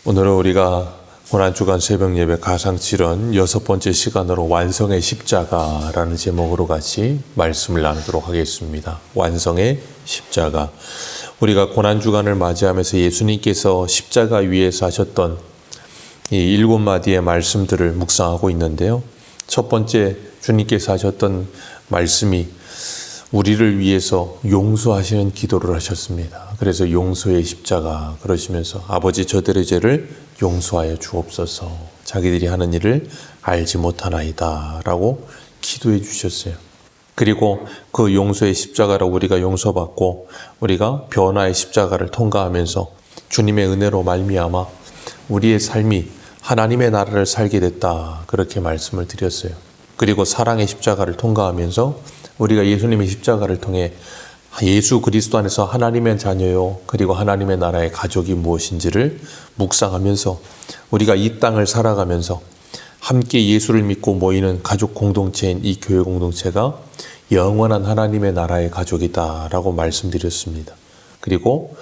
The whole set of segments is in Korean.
오늘은 우리가 고난주간 새벽 예배 가상칠언 6번째 시간으로 완성의 십자가라는 제목으로 같이 말씀을 나누도록 하겠습니다. 완성의 십자가. 우리가 고난주간을 맞이하면서 예수님께서 십자가 위에서 하셨던 이 7마디의 말씀들을 묵상하고 있는데요. 첫 번째 주님께서 하셨던 말씀이 우리를 위해서 용서하시는 기도를 하셨습니다. 그래서 용서의 십자가 그러시면서 아버지 저들의 죄를 용서하여 주옵소서, 자기들이 하는 일을 알지 못하나이다 라고 기도해 주셨어요. 그리고 그 용서의 십자가로 우리가 용서받고 우리가 변화의 십자가를 통과하면서 주님의 은혜로 말미암아 우리의 삶이 하나님의 나라를 살게 됐다, 그렇게 말씀을 드렸어요. 그리고 사랑의 십자가를 통과하면서 우리가 예수님의 십자가를 통해 예수 그리스도 안에서 하나님의 자녀요, 그리고 하나님의 나라의 가족이 무엇인지를 묵상하면서 우리가 이 땅을 살아가면서 함께 예수를 믿고 모이는 가족 공동체인 이 교회 공동체가 영원한 하나님의 나라의 가족이다라고 말씀드렸습니다. 그리고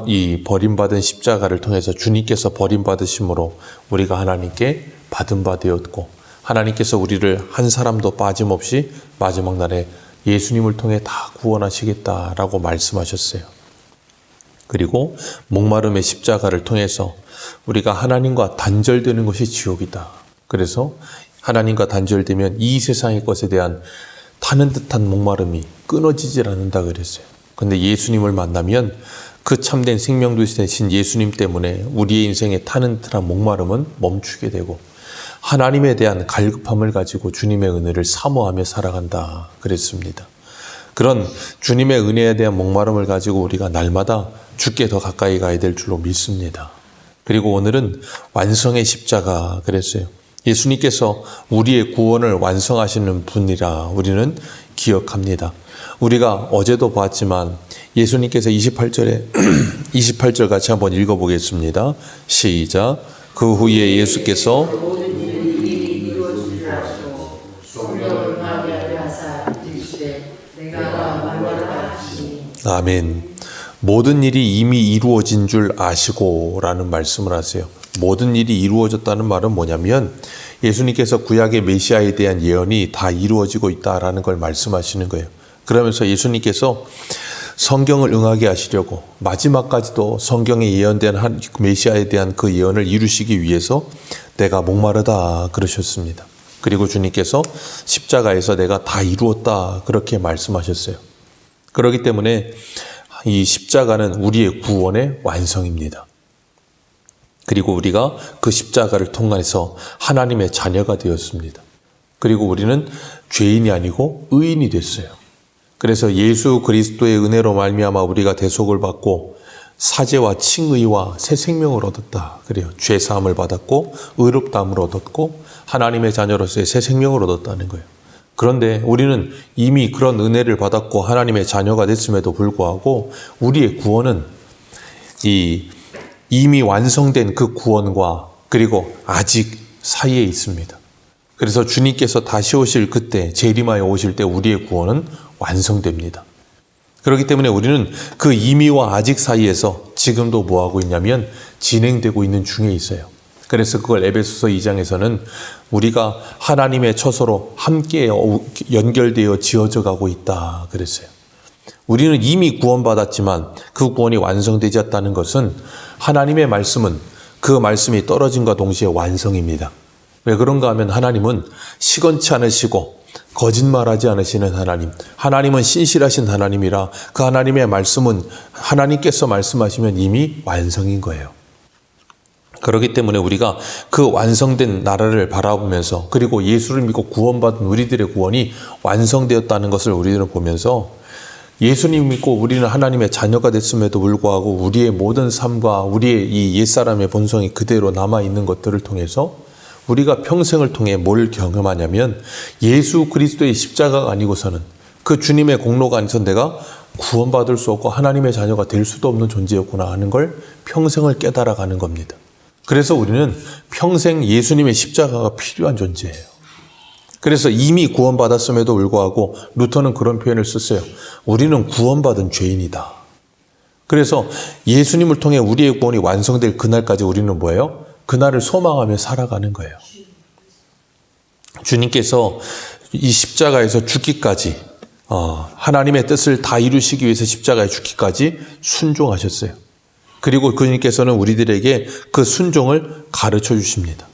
이 버림받은 십자가를 통해서 주님께서 버림받으심으로 우리가 하나님께 받은 바 되었고, 하나님께서 우리를 한 사람도 빠짐없이 마지막 날에 예수님을 통해 다 구원하시겠다라고 말씀하셨어요. 그리고 목마름의 십자가를 통해서 우리가 하나님과 단절되는 것이 지옥이다. 그래서 하나님과 단절되면 이 세상의 것에 대한 타는 듯한 목마름이 끊어지질 않는다 그랬어요. 근데 예수님을 만나면 그 참된 생명도 되신 예수님 때문에 우리의 인생에 타는 듯한 목마름은 멈추게 되고 하나님에 대한 갈급함을 가지고 주님의 은혜를 사모하며 살아간다 그랬습니다. 그런 주님의 은혜에 대한 목마름을 가지고 우리가 날마다 주께 더 가까이 가야 될 줄로 믿습니다. 그리고 오늘은 완성의 십자가 그랬어요. 예수님께서 우리의 구원을 완성하시는 분이라 우리는 기억합니다. 우리가 어제도 봤지만 예수님께서 28절 같이 한번 읽어보겠습니다. 시작. 그 후에 예수께서 아멘. 모든 일이 이미 이루어진 줄 아시고 라는 말씀을 하세요. 모든 일이 이루어졌다는 말은 뭐냐면 예수님께서 구약의 메시아에 대한 예언이 다 이루어지고 있다라는 걸 말씀하시는 거예요. 그러면서 예수님께서 성경을 응하게 하시려고 마지막까지도 성경에 예언된 한 메시아에 대한 그 예언을 이루시기 위해서 내가 목마르다 그러셨습니다. 그리고 주님께서 십자가에서 내가 다 이루었다 그렇게 말씀하셨어요. 그렇기 때문에 이 십자가는 우리의 구원의 완성입니다. 그리고 우리가 그 십자가를 통해서 하나님의 자녀가 되었습니다. 그리고 우리는 죄인이 아니고 의인이 됐어요. 그래서 예수 그리스도의 은혜로 말미암아 우리가 대속을 받고 사죄와 칭의와 새 생명을 얻었다 그래요. 죄 사함을 받았고 의롭다함을 얻었고 하나님의 자녀로서의 새 생명을 얻었다는 거예요. 그런데 우리는 이미 그런 은혜를 받았고 하나님의 자녀가 됐음에도 불구하고 우리의 구원은 이미 완성된 그 구원과 그리고 아직 사이에 있습니다. 그래서 주님께서 다시 오실 그때, 재림하여 오실 때 우리의 구원은 완성됩니다. 그렇기 때문에 우리는 그 이미와 아직 사이에서 지금도 뭐하고 있냐면 진행되고 있는 중에 있어요. 그래서 그걸 에베소서 2장에서는 우리가 하나님의 처소로 함께 연결되어 지어져 가고 있다 그랬어요. 우리는 이미 구원받았지만 그 구원이 완성되지 않았다는 것은 하나님의 말씀은 그 말씀이 떨어짐과 동시에 완성입니다. 왜 그런가 하면 하나님은 시건치 않으시고 거짓말하지 않으시는 하나님, 하나님은 신실하신 하나님이라 그 하나님의 말씀은 하나님께서 말씀하시면 이미 완성인 거예요. 그렇기 때문에 우리가 그 완성된 나라를 바라보면서 그리고 예수를 믿고 구원받은 우리들의 구원이 완성되었다는 것을 우리들은 보면서 예수님 믿고 우리는 하나님의 자녀가 됐음에도 불구하고 우리의 모든 삶과 우리의 이 옛사람의 본성이 그대로 남아있는 것들을 통해서 우리가 평생을 통해 뭘 경험하냐면 예수 그리스도의 십자가가 아니고서는 그 주님의 공로가 아니서 내가 구원받을 수 없고 하나님의 자녀가 될 수도 없는 존재였구나 하는 걸 평생을 깨달아가는 겁니다. 그래서 우리는 평생 예수님의 십자가가 필요한 존재예요. 그래서 이미 구원받았음에도 불구하고 루터는 그런 표현을 썼어요. 우리는 구원받은 죄인이다. 그래서 예수님을 통해 우리의 구원이 완성될 그날까지 우리는 뭐예요? 그날을 소망하며 살아가는 거예요. 주님께서 이 십자가에서 죽기까지 하나님의 뜻을 다 이루시기 위해서 십자가에 죽기까지 순종하셨어요. 그리고 그님께서는 우리들에게 그 순종을 가르쳐 주십니다.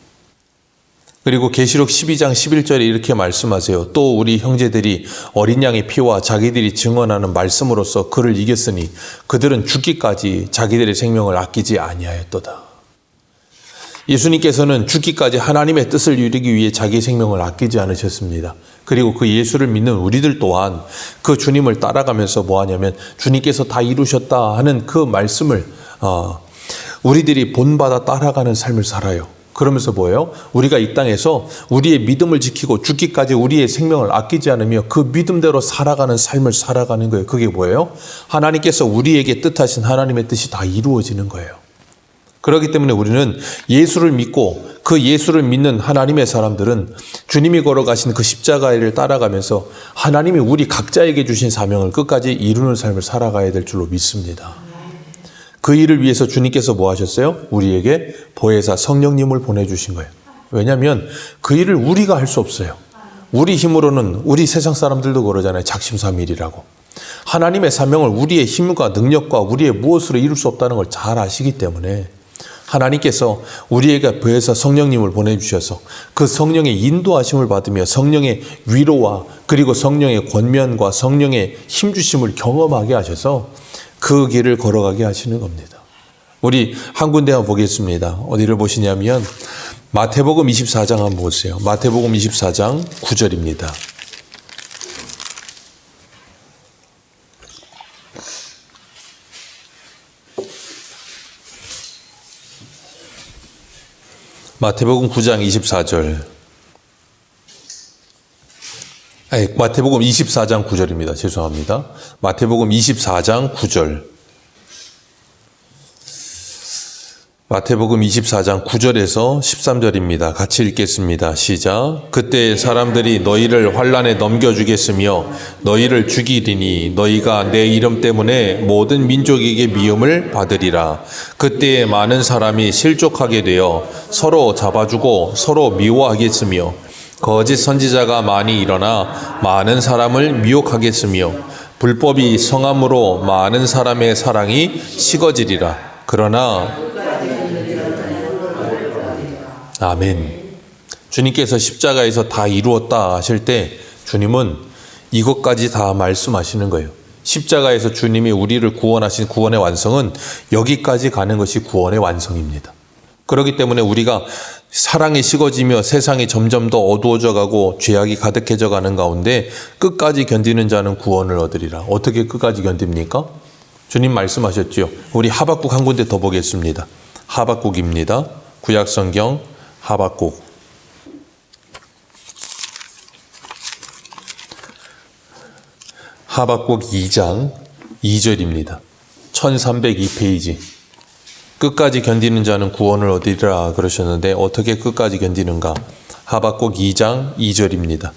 그리고 계시록 12장 11절에 이렇게 말씀하세요. 또 우리 형제들이 어린 양의 피와 자기들이 증언하는 말씀으로써 그를 이겼으니 그들은 죽기까지 자기들의 생명을 아끼지 아니하였도다. 예수님께서는 죽기까지 하나님의 뜻을 이루기 위해 자기 생명을 아끼지 않으셨습니다. 그리고 그 예수를 믿는 우리들 또한 그 주님을 따라가면서 뭐 하냐면 주님께서 다 이루셨다 하는 그 말씀을 우리들이 본받아 따라가는 삶을 살아요. 그러면서 뭐예요? 우리가 이 땅에서 우리의 믿음을 지키고 죽기까지 우리의 생명을 아끼지 않으며 그 믿음대로 살아가는 삶을 살아가는 거예요. 그게 뭐예요? 하나님께서 우리에게 뜻하신 하나님의 뜻이 다 이루어지는 거예요. 그렇기 때문에 우리는 예수를 믿고 그 예수를 믿는 하나님의 사람들은 주님이 걸어가신 그 십자가를 따라가면서 하나님이 우리 각자에게 주신 사명을 끝까지 이루는 삶을 살아가야 될 줄로 믿습니다. 그 일을 위해서 주님께서 뭐 하셨어요? 우리에게 보혜사 성령님을 보내주신 거예요. 왜냐하면 그 일을 우리가 할 수 없어요. 우리 힘으로는 우리 세상 사람들도 그러잖아요. 작심삼일이라고. 하나님의 사명을 우리의 힘과 능력과 우리의 무엇으로 이룰 수 없다는 걸 잘 아시기 때문에 하나님께서 우리에게 보혜사 성령님을 보내주셔서 그 성령의 인도하심을 받으며 성령의 위로와 그리고 성령의 권면과 성령의 힘주심을 경험하게 하셔서 그 길을 걸어가게 하시는 겁니다. 우리 한 군데 한번 보겠습니다. 어디를 보시냐면 마태복음 24장 한번 보세요. 마태복음 24장 9절입니다. 마태복음 9장 24절. 마태복음 24장 9절입니다. 죄송합니다. 마태복음 24장 9절. 마태복음 24장 9절에서 13절입니다. 같이 읽겠습니다. 시작. 그때 사람들이 너희를 환란에 넘겨주겠으며 너희를 죽이리니 너희가 내 이름 때문에 모든 민족에게 미움을 받으리라. 그때 많은 사람이 실족하게 되어 서로 잡아주고 서로 미워하겠으며 거짓 선지자가 많이 일어나 많은 사람을 미혹하겠으며 불법이 성함으로 많은 사람의 사랑이 식어지리라. 그러나 아멘. 주님께서 십자가에서 다 이루었다 하실 때 주님은 이것까지 다 말씀하시는 거예요. 십자가에서 주님이 우리를 구원하신 구원의 완성은 여기까지 가는 것이 구원의 완성입니다. 그렇기 때문에 우리가 사랑이 식어지며 세상이 점점 더 어두워져 가고 죄악이 가득해져 가는 가운데 끝까지 견디는 자는 구원을 얻으리라. 어떻게 끝까지 견딥니까? 주님 말씀하셨죠. 우리 하박국 한 군데 더 보겠습니다. 하박국입니다. 구약성경 하박국. 하박국 2장 2절입니다. 1302페이지. 끝까지 견디는 자는 구원을 얻으리라 그러셨는데 어떻게 끝까지 견디는가? 하박국 2장 2절입니다.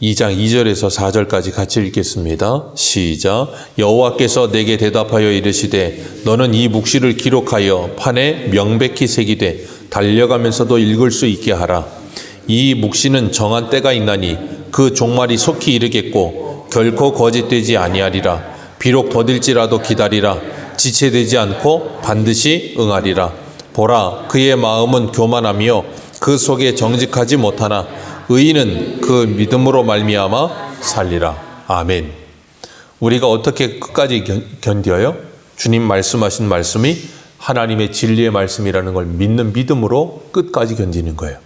2장 2절에서 4절까지 같이 읽겠습니다. 시작. 여호와께서 내게 대답하여 이르시되 너는 이 묵시를 기록하여 판에 명백히 새기되 달려가면서도 읽을 수 있게 하라. 이 묵시는 정한 때가 있나니 그 종말이 속히 이르겠고 결코 거짓되지 아니하리라. 비록 더딜지라도 기다리라. 지체되지 않고 반드시 응하리라. 보라, 그의 마음은 교만하며 그 속에 정직하지 못하나 의인은 그 믿음으로 말미암아 살리라. 아멘. 우리가 어떻게 끝까지 견뎌요? 주님 말씀하신 말씀이 하나님의 진리의 말씀이라는 걸 믿는 믿음으로 끝까지 견디는 거예요.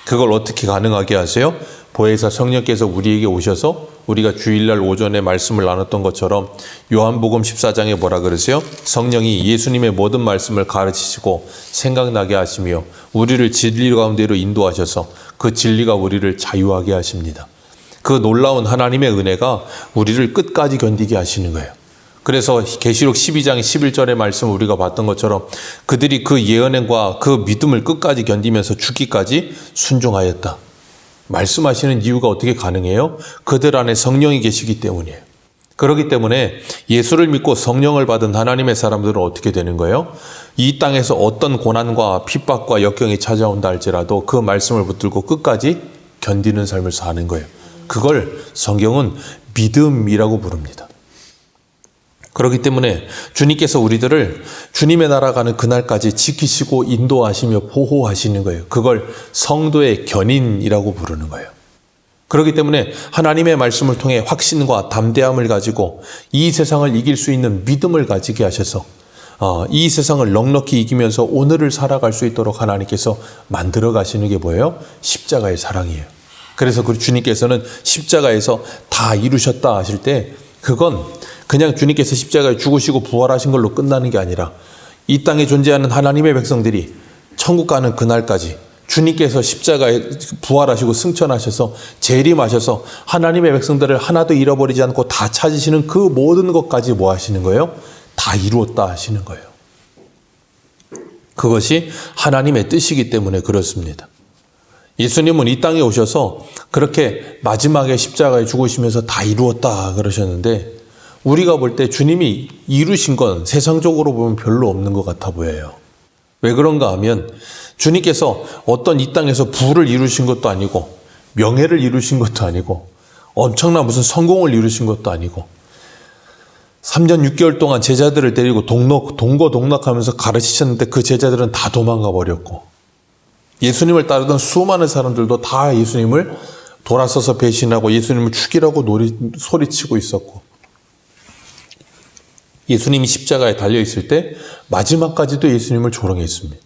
그걸 어떻게 가능하게 하세요? 보혜사 성령께서 우리에게 오셔서 우리가 주일날 오전에 말씀을 나눴던 것처럼 요한복음 14장에 뭐라 그러세요? 성령이 예수님의 모든 말씀을 가르치시고 생각나게 하시며 우리를 진리 가운데로 인도하셔서 그 진리가 우리를 자유하게 하십니다. 그 놀라운 하나님의 은혜가 우리를 끝까지 견디게 하시는 거예요. 그래서 계시록 12장 11절의 말씀을 우리가 봤던 것처럼 그들이 그 예언과 그 믿음을 끝까지 견디면서 죽기까지 순종하였다. 말씀하시는 이유가 어떻게 가능해요? 그들 안에 성령이 계시기 때문이에요. 그렇기 때문에 예수를 믿고 성령을 받은 하나님의 사람들은 어떻게 되는 거예요? 이 땅에서 어떤 고난과 핍박과 역경이 찾아온다 할지라도 그 말씀을 붙들고 끝까지 견디는 삶을 사는 거예요. 그걸 성경은 믿음이라고 부릅니다. 그렇기 때문에 주님께서 우리들을 주님의 나라 가는 그날까지 지키시고 인도하시며 보호하시는 거예요. 그걸 성도의 견인이라고 부르는 거예요. 그렇기 때문에 하나님의 말씀을 통해 확신과 담대함을 가지고 이 세상을 이길 수 있는 믿음을 가지게 하셔서 이 세상을 넉넉히 이기면서 오늘을 살아갈 수 있도록 하나님께서 만들어 가시는 게 뭐예요? 십자가의 사랑이에요. 그래서 그 주님께서는 십자가에서 다 이루셨다 하실 때 그건 그냥 주님께서 십자가에 죽으시고 부활하신 걸로 끝나는 게 아니라 이 땅에 존재하는 하나님의 백성들이 천국 가는 그날까지 주님께서 십자가에 부활하시고 승천하셔서 재림하셔서 하나님의 백성들을 하나도 잃어버리지 않고 다 찾으시는 그 모든 것까지 뭐 하시는 거예요? 다 이루었다 하시는 거예요. 그것이 하나님의 뜻이기 때문에 그렇습니다. 예수님은 이 땅에 오셔서 그렇게 마지막에 십자가에 죽으시면서 다 이루었다 그러셨는데 우리가 볼 때 주님이 이루신 건 세상적으로 보면 별로 없는 것 같아 보여요. 왜 그런가 하면 주님께서 어떤 이 땅에서 부를 이루신 것도 아니고 명예를 이루신 것도 아니고 엄청난 무슨 성공을 이루신 것도 아니고 3년 6개월 동안 제자들을 데리고 동거동락하면서 가르치셨는데 그 제자들은 다 도망가 버렸고 예수님을 따르던 수많은 사람들도 다 예수님을 돌아서서 배신하고 예수님을 죽이라고 소리치고 있었고 예수님이 십자가에 달려있을 때 마지막까지도 예수님을 조롱했습니다.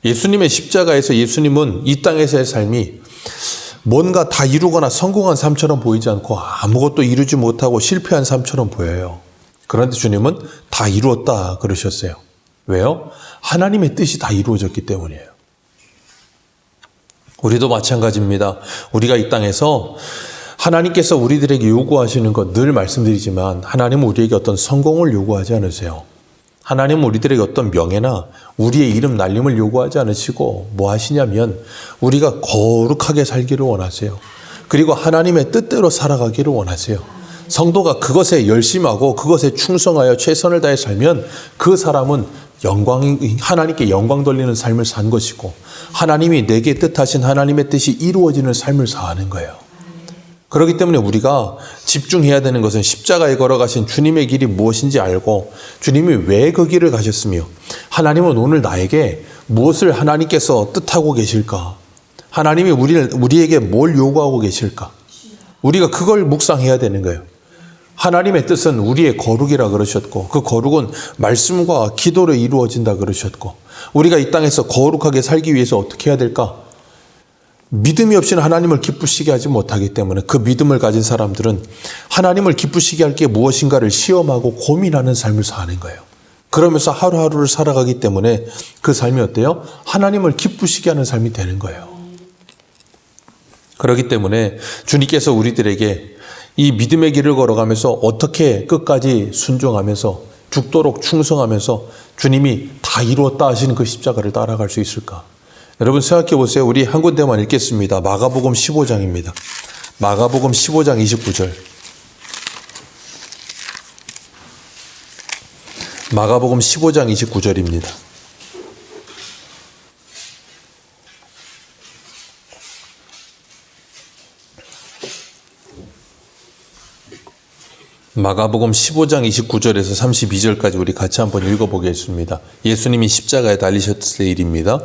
예수님의 십자가에서 예수님은 이 땅에서의 삶이 뭔가 다 이루거나 성공한 삶처럼 보이지 않고 아무것도 이루지 못하고 실패한 삶처럼 보여요. 그런데 주님은 다 이루었다 그러셨어요. 왜요? 하나님의 뜻이 다 이루어졌기 때문이에요. 우리도 마찬가지입니다. 우리가 이 땅에서 하나님께서 우리들에게 요구하시는 것 늘 말씀드리지만 하나님은 우리에게 어떤 성공을 요구하지 않으세요. 하나님은 우리들에게 어떤 명예나 우리의 이름 날림을 요구하지 않으시고 뭐 하시냐면 우리가 거룩하게 살기를 원하세요. 그리고 하나님의 뜻대로 살아가기를 원하세요. 성도가 그것에 열심하고 그것에 충성하여 최선을 다해 살면 그 사람은 하나님께 영광 돌리는 삶을 산 것이고 하나님이 내게 뜻하신 하나님의 뜻이 이루어지는 삶을 사는 거예요. 그렇기 때문에 우리가 집중해야 되는 것은 십자가에 걸어가신 주님의 길이 무엇인지 알고 주님이 왜 그 길을 가셨으며 하나님은 오늘 나에게 무엇을 하나님께서 뜻하고 계실까? 하나님이 우리에게 뭘 요구하고 계실까? 우리가 그걸 묵상해야 되는 거예요. 하나님의 뜻은 우리의 거룩이라 그러셨고 그 거룩은 말씀과 기도로 이루어진다 그러셨고 우리가 이 땅에서 거룩하게 살기 위해서 어떻게 해야 될까? 믿음이 없이는 하나님을 기쁘시게 하지 못하기 때문에 그 믿음을 가진 사람들은 하나님을 기쁘시게 할 게 무엇인가를 시험하고 고민하는 삶을 사는 거예요. 그러면서 하루하루를 살아가기 때문에 그 삶이 어때요? 하나님을 기쁘시게 하는 삶이 되는 거예요. 그렇기 때문에 주님께서 우리들에게 이 믿음의 길을 걸어가면서 어떻게 끝까지 순종하면서 죽도록 충성하면서 주님이 다 이루었다 하시는 그 십자가를 따라갈 수 있을까? 여러분 생각해 보세요. 우리 한 군데만 읽겠습니다. 마가복음 15장입니다. 마가복음 15장 29절. 마가복음 15장 29절입니다. 마가복음 15장 29절에서 32절까지 우리 같이 한번 읽어보겠습니다. 예수님이 십자가에 달리셨을 때 일입니다.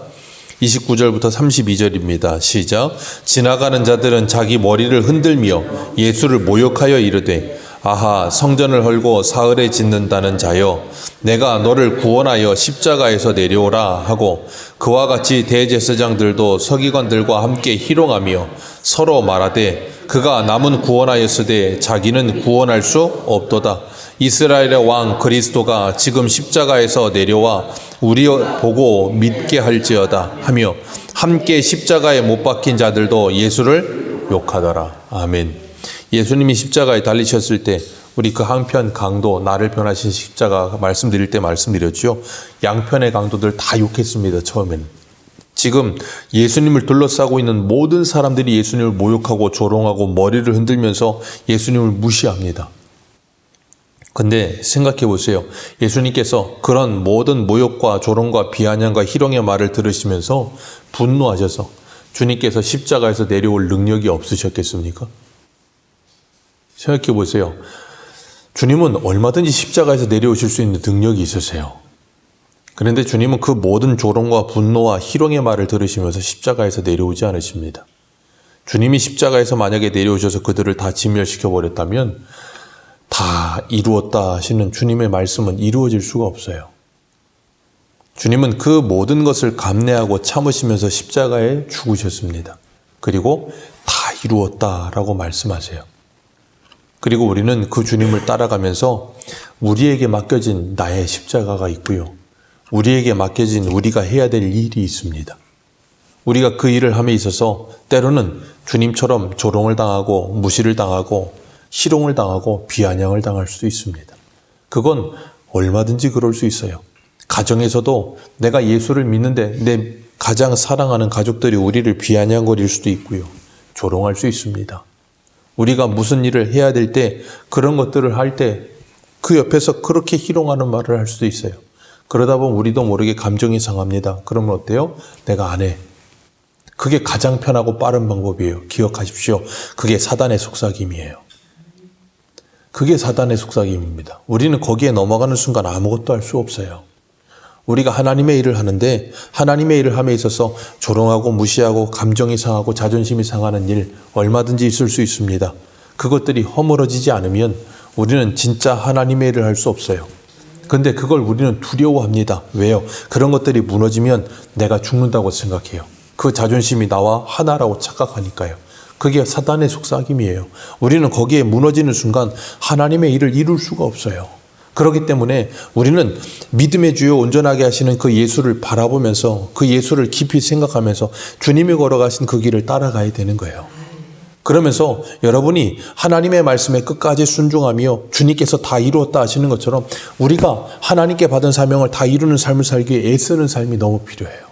29절부터 32절입니다. 시작. 지나가는 자들은 자기 머리를 흔들며 예수를 모욕하여 이르되 아하 성전을 헐고 사흘에 짓는다는 자여 내가 너를 구원하여 십자가에서 내려오라 하고 그와 같이 대제사장들도 서기관들과 함께 희롱하며 서로 말하되 그가 남은 구원하였으되 자기는 구원할 수 없도다. 이스라엘의 왕 그리스도가 지금 십자가에서 내려와 우리 보고 믿게 할지어다 하며 함께 십자가에 못 박힌 자들도 예수를 욕하더라. 아멘. 예수님이 십자가에 달리셨을 때 우리 그 한편 강도 나를 변하신 십자가 말씀드릴 때 말씀드렸죠. 양편의 강도들 다 욕했습니다. 처음에는. 지금 예수님을 둘러싸고 있는 모든 사람들이 예수님을 모욕하고 조롱하고 머리를 흔들면서 예수님을 무시합니다. 근데 생각해 보세요. 예수님께서 그런 모든 모욕과 조롱과 비아냥과 희롱의 말을 들으시면서 분노하셔서 주님께서 십자가에서 내려올 능력이 없으셨겠습니까? 생각해 보세요. 주님은 얼마든지 십자가에서 내려오실 수 있는 능력이 있으세요. 그런데 주님은 그 모든 조롱과 분노와 희롱의 말을 들으시면서 십자가에서 내려오지 않으십니다. 주님이 십자가에서 만약에 내려오셔서 그들을 다 진멸시켜 버렸다면 다 이루었다 하시는 주님의 말씀은 이루어질 수가 없어요. 주님은 그 모든 것을 감내하고 참으시면서 십자가에 죽으셨습니다. 그리고 다 이루었다라고 말씀하세요. 그리고 우리는 그 주님을 따라가면서 우리에게 맡겨진 나의 십자가가 있고요. 우리에게 맡겨진 우리가 해야 될 일이 있습니다. 우리가 그 일을 함에 있어서 때로는 주님처럼 조롱을 당하고 무시를 당하고 희롱을 당하고 비아냥을 당할 수도 있습니다. 그건 얼마든지 그럴 수 있어요. 가정에서도 내가 예수를 믿는데 내 가장 사랑하는 가족들이 우리를 비아냥거릴 수도 있고요. 조롱할 수 있습니다. 우리가 무슨 일을 해야 될 때 그런 것들을 할 때 그 옆에서 그렇게 희롱하는 말을 할 수도 있어요. 그러다 보면 우리도 모르게 감정이 상합니다. 그러면 어때요? 내가 안 해. 그게 가장 편하고 빠른 방법이에요. 기억하십시오. 그게 사단의 속삭임이에요. 그게 사단의 속삭임입니다. 우리는 거기에 넘어가는 순간 아무것도 할 수 없어요. 우리가 하나님의 일을 하는데 하나님의 일을 함에 있어서 조롱하고 무시하고 감정이 상하고 자존심이 상하는 일 얼마든지 있을 수 있습니다. 그것들이 허물어지지 않으면 우리는 진짜 하나님의 일을 할 수 없어요. 근데 그걸 우리는 두려워합니다. 왜요? 그런 것들이 무너지면 내가 죽는다고 생각해요. 그 자존심이 나와 하나라고 착각하니까요. 그게 사단의 속삭임이에요. 우리는 거기에 무너지는 순간 하나님의 일을 이룰 수가 없어요. 그렇기 때문에 우리는 믿음의 주요 온전하게 하시는 그 예수를 바라보면서 그 예수를 깊이 생각하면서 주님이 걸어가신 그 길을 따라가야 되는 거예요. 그러면서 여러분이 하나님의 말씀에 끝까지 순종하며 주님께서 다 이루었다 하시는 것처럼 우리가 하나님께 받은 사명을 다 이루는 삶을 살기 위해 애쓰는 삶이 너무 필요해요.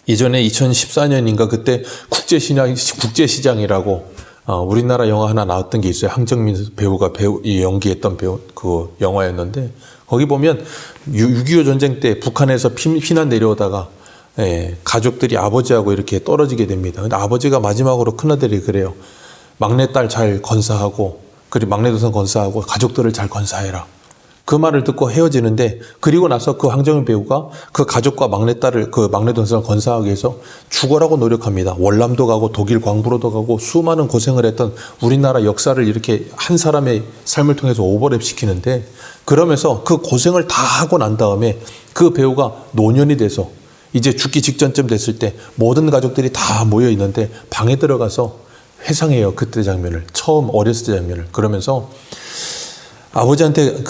예전에 2014년인가 그때 국제시장이라고 우리나라 영화 하나 나왔던 게 있어요. 황정민 배우가 연기했던 그 영화였는데 거기 보면 6.25 전쟁 때 북한에서 피난 내려오다가 가족들이 아버지하고 이렇게 떨어지게 됩니다. 근데 아버지가 마지막으로 큰아들이 그래요. 막내딸 잘 건사하고 그리고 막내동생 건사하고 가족들을 잘 건사해라. 그 말을 듣고 헤어지는데 그리고 나서 그 황정민 배우가 그 가족과 막내딸을 그 막내동생을 건사하기 위해서 죽어라고 노력합니다. 월남도 가고 독일 광부로도 가고 수많은 고생을 했던 우리나라 역사를 이렇게 한 사람의 삶을 통해서 오버랩 시키는데 그러면서 그 고생을 다 하고 난 다음에 그 배우가 노년이 돼서 이제 죽기 직전쯤 됐을 때 모든 가족들이 다 모여 있는데 방에 들어가서 회상해요. 그때 장면을. 처음 어렸을 때 장면을. 그러면서 아버지한테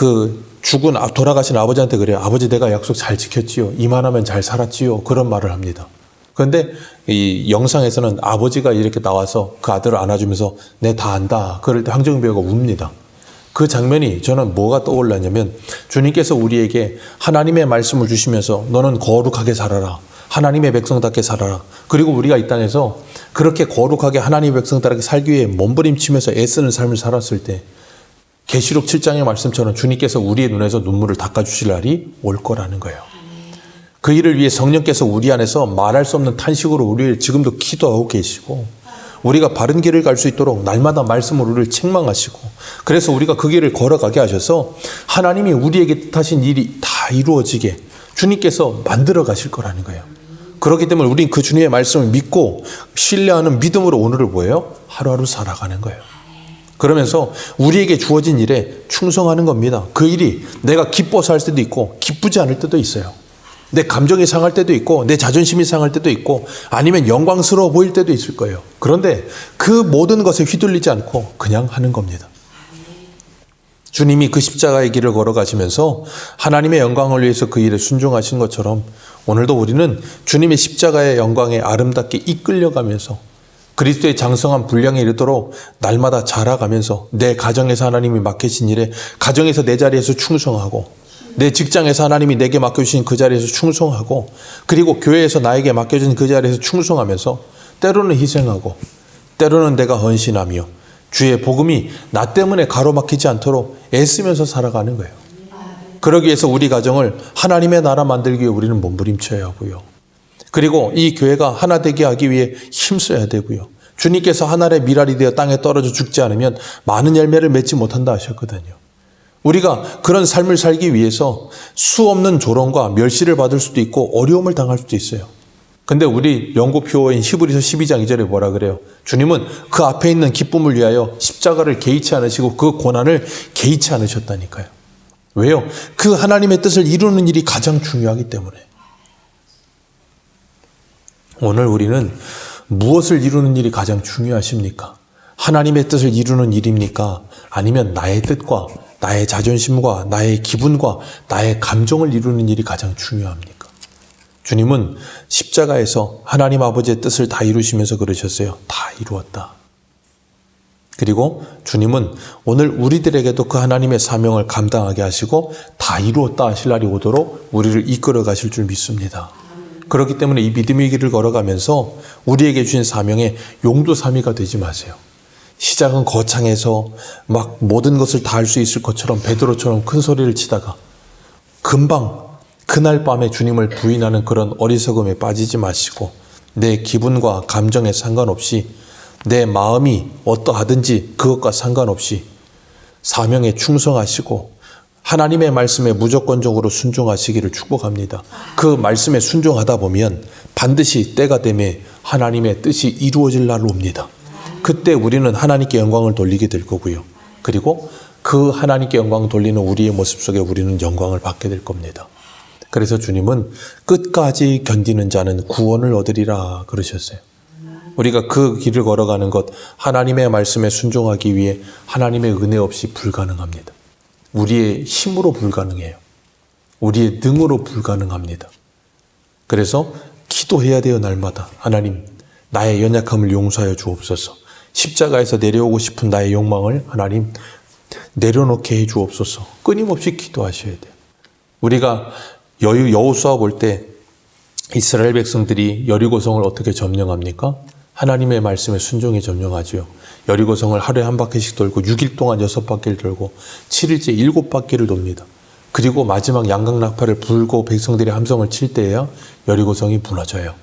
돌아가신 아버지한테 그래요. 아버지 내가 약속 잘 지켰지요. 이만하면 잘 살았지요. 그런 말을 합니다. 그런데 이 영상에서는 아버지가 이렇게 나와서 그 아들을 안아주면서 내 다 안다. 그럴 때 황정민 배우가 웁니다. 그 장면이 저는 뭐가 떠올랐냐면 주님께서 우리에게 하나님의 말씀을 주시면서 너는 거룩하게 살아라. 하나님의 백성답게 살아라. 그리고 우리가 이 땅에서 그렇게 거룩하게 하나님의 백성답게 살기 위해 몸부림치면서 애쓰는 삶을 살았을 때 계시록 7장의 말씀처럼 주님께서 우리의 눈에서 눈물을 닦아주실 날이 올 거라는 거예요. 그 일을 위해 성령께서 우리 안에서 말할 수 없는 탄식으로 우리를 지금도 기도하고 계시고 우리가 바른 길을 갈 수 있도록 날마다 말씀으로 우리를 책망하시고 그래서 우리가 그 길을 걸어가게 하셔서 하나님이 우리에게 뜻하신 일이 다 이루어지게 주님께서 만들어 가실 거라는 거예요. 그렇기 때문에 우리는 그 주님의 말씀을 믿고 신뢰하는 믿음으로 오늘을 뭐예요? 하루하루 살아가는 거예요. 그러면서 우리에게 주어진 일에 충성하는 겁니다. 그 일이 내가 기뻐서 할 때도 있고 기쁘지 않을 때도 있어요. 내 감정이 상할 때도 있고 내 자존심이 상할 때도 있고 아니면 영광스러워 보일 때도 있을 거예요. 그런데 그 모든 것에 휘둘리지 않고 그냥 하는 겁니다. 주님이 그 십자가의 길을 걸어가시면서 하나님의 영광을 위해서 그 일에 순종하신 것처럼 오늘도 우리는 주님의 십자가의 영광에 아름답게 이끌려가면서 그리스도의 장성한 분량에 이르도록 날마다 자라가면서 내 가정에서 하나님이 맡기신 일에 가정에서 내 자리에서 충성하고 내 직장에서 하나님이 내게 맡겨주신 그 자리에서 충성하고 그리고 교회에서 나에게 맡겨진 그 자리에서 충성하면서 때로는 희생하고 때로는 내가 헌신하며 주의 복음이 나 때문에 가로막히지 않도록 애쓰면서 살아가는 거예요. 그러기 위해서 우리 가정을 하나님의 나라 만들기 위해 우리는 몸부림쳐야 하고요. 그리고 이 교회가 하나 되게 하기 위해 힘써야 되고요. 주님께서 하늘의 밀알이 되어 땅에 떨어져 죽지 않으면 많은 열매를 맺지 못한다 하셨거든요. 우리가 그런 삶을 살기 위해서 수없는 조롱과 멸시를 받을 수도 있고 어려움을 당할 수도 있어요. 근데 우리 연고표어인 히브리서 12장 2절에 뭐라 그래요? 주님은 그 앞에 있는 기쁨을 위하여 십자가를 개의치 않으시고 그 고난을 개의치 않으셨다니까요. 왜요? 그 하나님의 뜻을 이루는 일이 가장 중요하기 때문에. 오늘 우리는 무엇을 이루는 일이 가장 중요하십니까? 하나님의 뜻을 이루는 일입니까? 아니면 나의 뜻과 나의 자존심과 나의 기분과 나의 감정을 이루는 일이 가장 중요합니까? 주님은 십자가에서 하나님 아버지의 뜻을 다 이루시면서 그러셨어요. 다 이루었다. 그리고 주님은 오늘 우리들에게도 그 하나님의 사명을 감당하게 하시고 다 이루었다 하실 날이 오도록 우리를 이끌어 가실 줄 믿습니다. 그렇기 때문에 이 믿음의 길을 걸어가면서 우리에게 주신 사명에 용두사미가 되지 마세요. 시작은 거창해서 막 모든 것을 다 할 수 있을 것처럼 베드로처럼 큰 소리를 치다가 금방 그날 밤에 주님을 부인하는 그런 어리석음에 빠지지 마시고 내 기분과 감정에 상관없이 내 마음이 어떠하든지 그것과 상관없이 사명에 충성하시고 하나님의 말씀에 무조건적으로 순종하시기를 축복합니다. 그 말씀에 순종하다 보면 반드시 때가 되면 하나님의 뜻이 이루어질 날 옵니다. 그때 우리는 하나님께 영광을 돌리게 될 거고요. 그리고 그 하나님께 영광 돌리는 우리의 모습 속에 우리는 영광을 받게 될 겁니다. 그래서 주님은 끝까지 견디는 자는 구원을 얻으리라 그러셨어요. 우리가 그 길을 걸어가는 것, 하나님의 말씀에 순종하기 위해 하나님의 은혜 없이 불가능합니다. 우리의 힘으로 불가능해요. 우리의 능으로 불가능합니다. 그래서 기도해야 돼요, 날마다. 하나님, 나의 연약함을 용서하여 주옵소서. 십자가에서 내려오고 싶은 나의 욕망을 하나님 내려놓게 해 주옵소서. 끊임없이 기도하셔야 돼요. 우리가 여호수아 볼 때 이스라엘 백성들이 여리고성을 어떻게 점령합니까? 하나님의 말씀에 순종해 점령하죠. 여리고성을 하루에 한 바퀴씩 돌고 6일 동안 6바퀴를 돌고 7일째 7바퀴를 돕니다. 그리고 마지막 양각나팔을 불고 백성들이 함성을 칠 때에야 여리고성이 무너져요.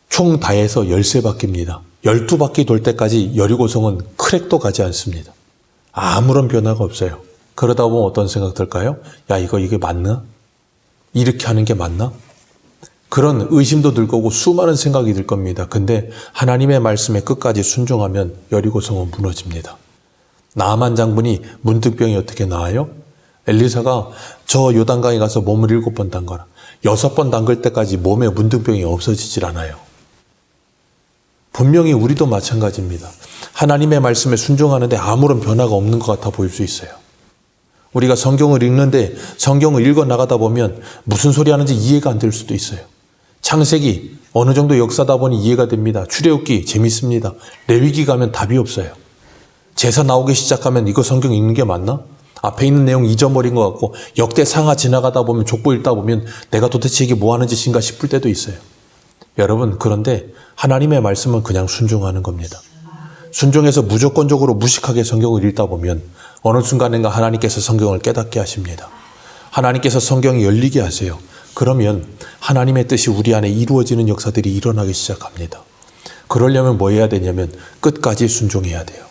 총 다해서 13바퀴입니다. 12바퀴 돌 때까지 여리고성은 크랙도 가지 않습니다. 아무런 변화가 없어요. 그러다 보면 어떤 생각 들까요? 야, 이게 맞나? 이렇게 하는 게 맞나? 그런 의심도 들 거고 수많은 생각이 들 겁니다. 근데 하나님의 말씀에 끝까지 순종하면 여리고성은 무너집니다. 나아만 장군이 문득병이 어떻게 나아요? 엘리사가 저 요단강에 가서 몸을 7번 담가라. 6번 담글 때까지 몸에 문득병이 없어지질 않아요. 분명히 우리도 마찬가지입니다. 하나님의 말씀에 순종하는데 아무런 변화가 없는 것 같아 보일 수 있어요. 우리가 성경을 읽는데 성경을 읽어 나가다 보면 무슨 소리 하는지 이해가 안 될 수도 있어요. 창세기 어느 정도 역사다 보니 이해가 됩니다. 출애굽기 재밌습니다. 레위기 가면 답이 없어요. 제사 나오기 시작하면 이거 성경 읽는 게 맞나? 앞에 있는 내용 잊어버린 것 같고 역대 상하 지나가다 보면 족보 읽다 보면 내가 도대체 이게 뭐 하는 짓인가 싶을 때도 있어요. 여러분, 그런데 하나님의 말씀은 그냥 순종하는 겁니다. 순종해서 무조건적으로 무식하게 성경을 읽다 보면 어느 순간인가 하나님께서 성경을 깨닫게 하십니다. 하나님께서 성경이 열리게 하세요. 그러면 하나님의 뜻이 우리 안에 이루어지는 역사들이 일어나기 시작합니다. 그러려면 뭐 해야 되냐면 끝까지 순종해야 돼요.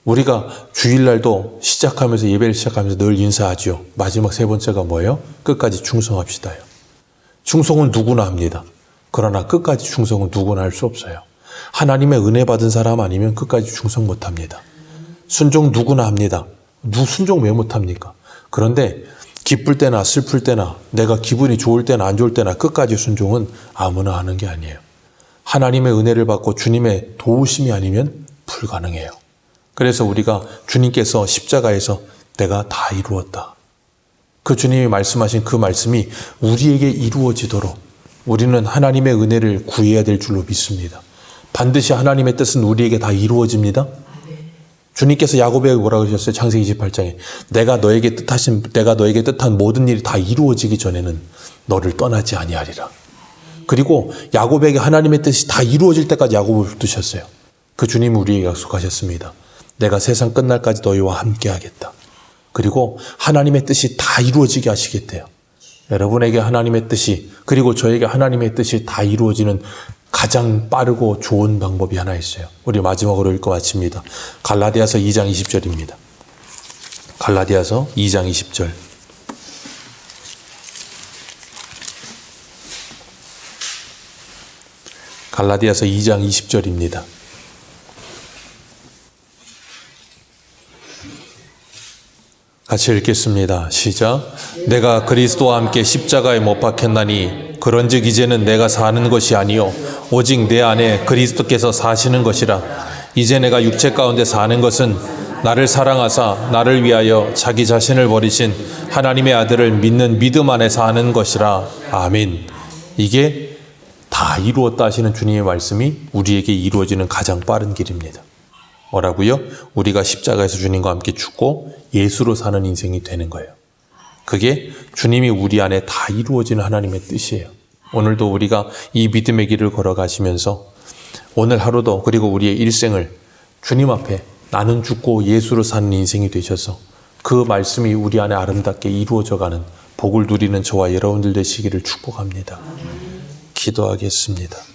우리가 주일날도 시작하면서 예배를 시작하면서 늘 인사하죠. 마지막 세 번째가 뭐예요? 끝까지 충성합시다요. 충성은 누구나 합니다. 그러나 끝까지 충성은 누구나 할 수 없어요. 하나님의 은혜 받은 사람 아니면 끝까지 충성 못합니다. 순종 누구나 합니다. 순종 왜 못합니까? 그런데 기쁠 때나 슬플 때나 내가 기분이 좋을 때나 안 좋을 때나 끝까지 순종은 아무나 하는 게 아니에요. 하나님의 은혜를 받고 주님의 도우심이 아니면 불가능해요. 그래서 우리가 주님께서 십자가에서 내가 다 이루었다. 그 주님이 말씀하신 그 말씀이 우리에게 이루어지도록 우리는 하나님의 은혜를 구해야 될 줄로 믿습니다. 반드시 하나님의 뜻은 우리에게 다 이루어집니다. 주님께서 야고보에게 뭐라고 하셨어요? 창세기 28장에 내가 너에게 뜻한 모든 일이 다 이루어지기 전에는 너를 떠나지 아니하리라. 그리고 야고보에게 하나님의 뜻이 다 이루어질 때까지 야고보를 붙드셨어요. 그 주님 우리에게 약속하셨습니다. 내가 세상 끝날까지 너희와 함께 하겠다. 그리고 하나님의 뜻이 다 이루어지게 하시겠대요. 여러분에게 하나님의 뜻이, 그리고 저에게 하나님의 뜻이 다 이루어지는 가장 빠르고 좋은 방법이 하나 있어요. 우리 마지막으로 읽고 마칩니다. 갈라디아서 2장 20절입니다. 갈라디아서 2장 20절. 갈라디아서 2장 20절입니다. 같이 읽겠습니다. 시작. 내가 그리스도와 함께 십자가에 못 박혔나니 그런즉 이제는 내가 사는 것이 아니요 오직 내 안에 그리스도께서 사시는 것이라. 이제 내가 육체 가운데 사는 것은 나를 사랑하사 나를 위하여 자기 자신을 버리신 하나님의 아들을 믿는 믿음 안에 사는 것이라. 아멘. 이게 다 이루었다 하시는 주님의 말씀이 우리에게 이루어지는 가장 빠른 길입니다. 뭐라고요? 우리가 십자가에서 주님과 함께 죽고 예수로 사는 인생이 되는 거예요. 그게 주님이 우리 안에 다 이루어지는 하나님의 뜻이에요. 오늘도 우리가 이 믿음의 길을 걸어가시면서 오늘 하루도 그리고 우리의 일생을 주님 앞에 나는 죽고 예수로 사는 인생이 되셔서 그 말씀이 우리 안에 아름답게 이루어져가는 복을 누리는 저와 여러분들 되시기를 축복합니다. 기도하겠습니다.